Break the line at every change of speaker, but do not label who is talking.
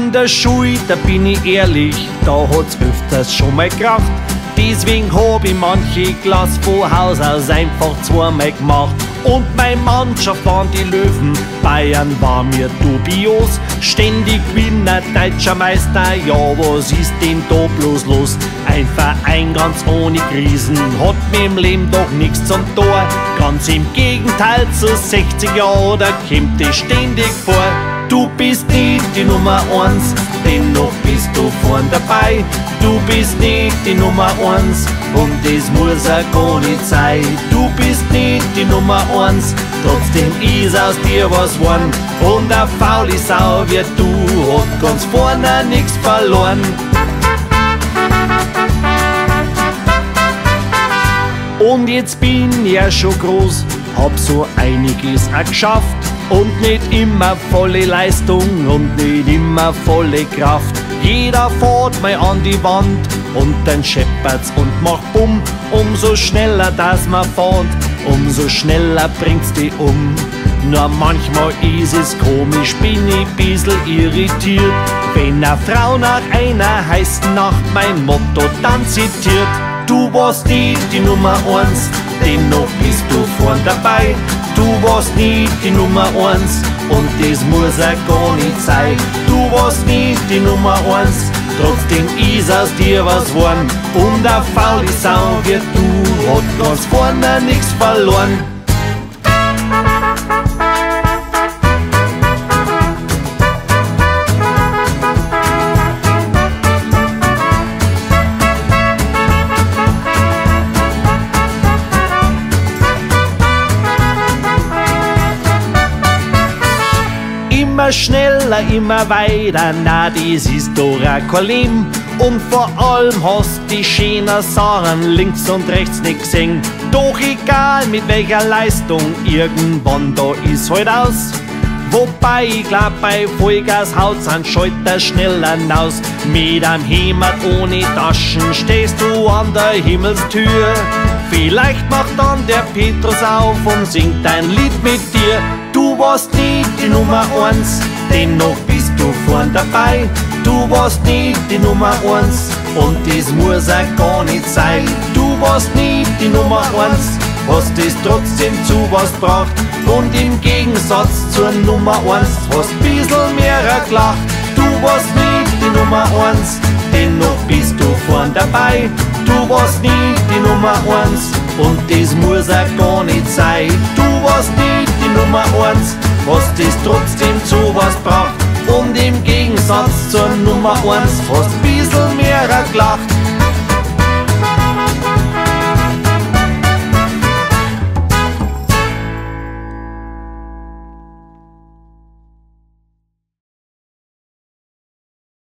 In der Schule, da bin ich ehrlich, da hat's öfters schon mal gekracht. Deswegen hab ich manche Glas von Haus aus einfach zweimal gemacht. Und meine Mannschaft waren die Löwen, Bayern war mir dubios. Ständig Gewinner, deutscher Meister, ja was ist denn da bloß los? Ein Verein ganz ohne Krisen, hat mir im Leben doch nichts zum Tor. Ganz im Gegenteil, zu 60 Jahren, da kommt es ständig vor. Du bist nicht die Nummer 1, dennoch bist du vorn dabei. Du bist nicht die Nummer 1 und das muss auch gar nicht sein. Du bist nicht die Nummer 1, trotzdem ist aus dir was geworden. Und eine faule Sau wie du hat ganz vorne nichts verloren. Und jetzt bin ich ja schon groß, hab so einiges auch geschafft. Und nicht immer volle Leistung und nicht immer volle Kraft. Jeder fährt mal an die Wand und dann scheppert's und macht bumm. Umso schneller das man fährt, umso schneller bringt's die um. Nur manchmal ist es komisch, bin ich bissl irritiert, wenn eine Frau nach einer heißen Nacht mein Motto dann zitiert. Du warst nie die Nummer 1, dennoch bist du vorn dabei. Du warst nie die Nummer 1 und das muss auch gar nicht sein. Du warst nie die Nummer 1, trotzdem ist aus dir was geworden. Und eine faule Sau wie du hat ganz vorne nichts verloren. Immer schneller, immer weiter, na das ist doch kein Leben. Und vor allem hast die schönen Sachen links und rechts nicht gesehen. Doch egal mit welcher Leistung, irgendwann da ist halt aus. Wobei ich glaub, bei Vollgas haut's an Schalter schneller hinaus. Mit einem Hemd ohne Taschen stehst du an der Himmelstür. Vielleicht macht dann der Petrus auf und singt ein Lied mit dir. Du warst nie die Nummer 1, dennoch bist du vorn dabei. Du warst nie die Nummer 1 und das muss auch gar nicht sein. Du warst nie die Nummer 1, hast es trotzdem zu was braucht. Und im Gegensatz zur Nummer 1 hast bissl mehr gelacht. Du warst nie die Nummer 1, dennoch bist du vorn dabei. Du warst nie die Nummer 1 und das muss auch gar nicht sein. Du warst nie die Nummer 1, hast es trotzdem zu was braucht. Und im Gegensatz zur Nummer 1 hast bissl mehr gelacht.